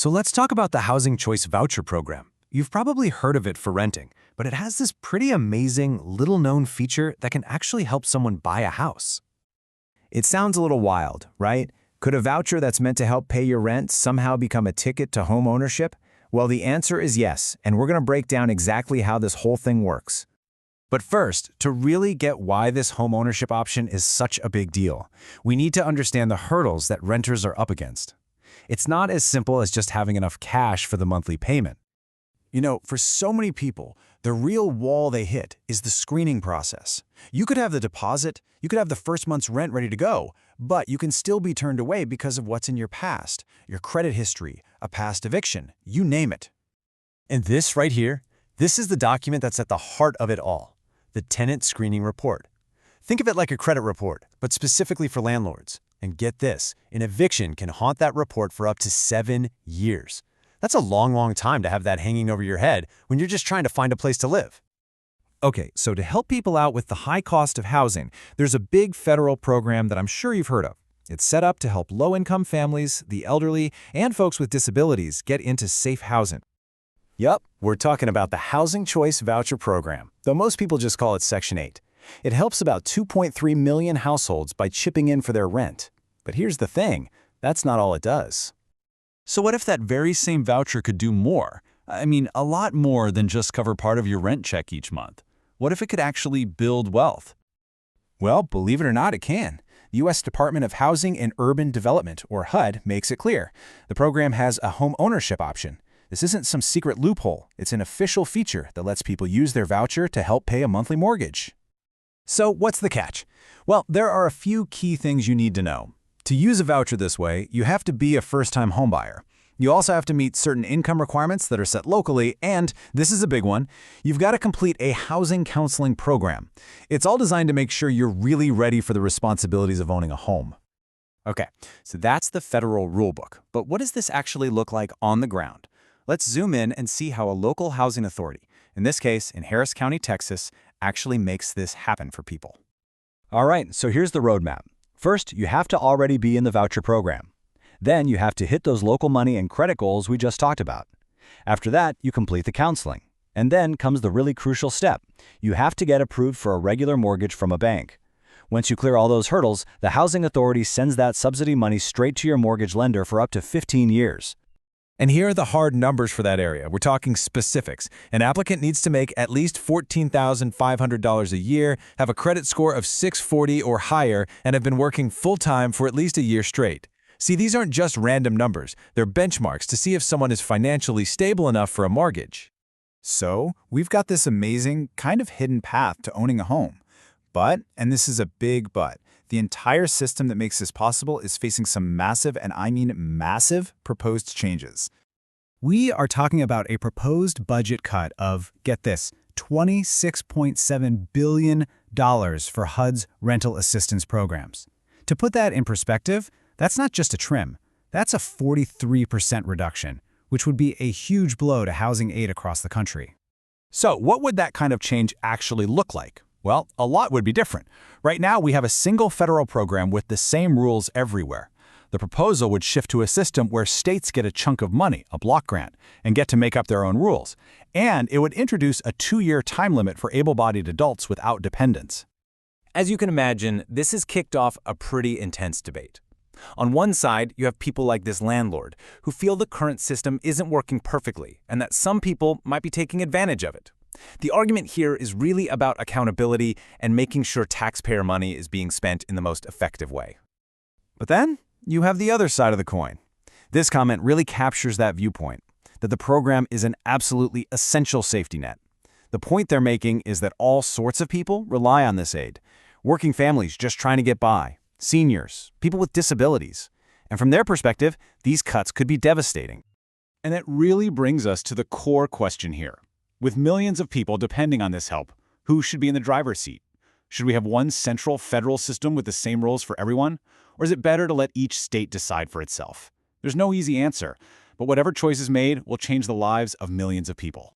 So let's talk about the Housing Choice Voucher program. You've probably heard of it for renting, but it has this pretty amazing, little-known feature that can actually help someone buy a house. It sounds a little wild, right? Could a voucher that's meant to help pay your rent somehow become a ticket to home ownership? Well, the answer is yes, and we're going to break down exactly how this whole thing works. But first, to really get why this home ownership option is such a big deal, we need to understand the hurdles that renters are up against. It's not as simple as just having enough cash for the monthly payment. You know, for so many people, the real wall they hit is the screening process. You could have the deposit, you could have the first month's rent ready to go, but you can still be turned away because of what's in your past, your credit history, a past eviction, you name it. And this right here, this is the document that's at the heart of it all, the tenant screening report. Think of it like a credit report, but specifically for landlords. And get this, an eviction can haunt that report for up to 7 years. That's a long time to have that hanging over your head when you're just trying to find a place to live. Okay, so to help people out with the high cost of housing, there's a big federal program that I'm sure you've heard of. It's set up to help low-income families, the elderly, and folks with disabilities get into safe housing. Yup, we're talking about the Housing Choice Voucher Program, though most people just call it Section 8. It helps about 2.3 million households by chipping in for their rent. But here's the thing, that's not all it does. So what if that very same voucher could do more? I mean, a lot more than just cover part of your rent check each month. What if it could actually build wealth? Well, believe it or not, it can. The U.S. Department of Housing and Urban Development, or HUD, makes it clear. The program has a home ownership option. This isn't some secret loophole. It's an official feature that lets people use their voucher to help pay a monthly mortgage. So what's the catch? Well, there are a few key things you need to know. To use a voucher this way, you have to be a first-time homebuyer. You also have to meet certain income requirements that are set locally, and, this is a big one, you've got to complete a housing counseling program. It's all designed to make sure you're really ready for the responsibilities of owning a home. Okay, so that's the federal rulebook. But what does this actually look like on the ground? Let's zoom in and see how a local housing authority, in this case in Harris County, Texas, actually makes this happen for people. All right, so here's the roadmap. First, you have to already be in the voucher program. Then you have to hit those local money and credit goals we just talked about. After that, you complete the counseling. And then comes the really crucial step. You have to get approved for a regular mortgage from a bank. Once you clear all those hurdles, the housing authority sends that subsidy money straight to your mortgage lender for up to 15 years. And here are the hard numbers for that area. We're talking specifics. An applicant needs to make at least $14,500 a year, have a credit score of 640 or higher, and have been working full-time for at least a year straight. See, these aren't just random numbers. They're benchmarks to see if someone is financially stable enough for a mortgage. So, we've got this amazing, kind of hidden path to owning a home. But, and this is a big but, the entire system that makes this possible is facing some massive, and I mean massive, proposed changes. We are talking about a proposed budget cut of, get this, $26.7 billion for HUD's rental assistance programs. To put that in perspective, that's not just a trim, that's a 43% reduction, which would be a huge blow to housing aid across the country. So what would that kind of change actually look like? Well, a lot would be different. Right now, we have a single federal program with the same rules everywhere. The proposal would shift to a system where states get a chunk of money, a block grant, and get to make up their own rules. And it would introduce a 2-year time limit for able-bodied adults without dependents. As you can imagine, this has kicked off a pretty intense debate. On one side, you have people like this landlord who feel the current system isn't working perfectly and that some people might be taking advantage of it. The argument here is really about accountability and making sure taxpayer money is being spent in the most effective way. But then, you have the other side of the coin. This comment really captures that viewpoint, that the program is an absolutely essential safety net. The point they're making is that all sorts of people rely on this aid. Working families just trying to get by, seniors, people with disabilities. And from their perspective, these cuts could be devastating. And it really brings us to the core question here. With millions of people depending on this help, who should be in the driver's seat? Should we have one central federal system with the same rules for everyone? Or is it better to let each state decide for itself? There's no easy answer, but whatever choice is made will change the lives of millions of people.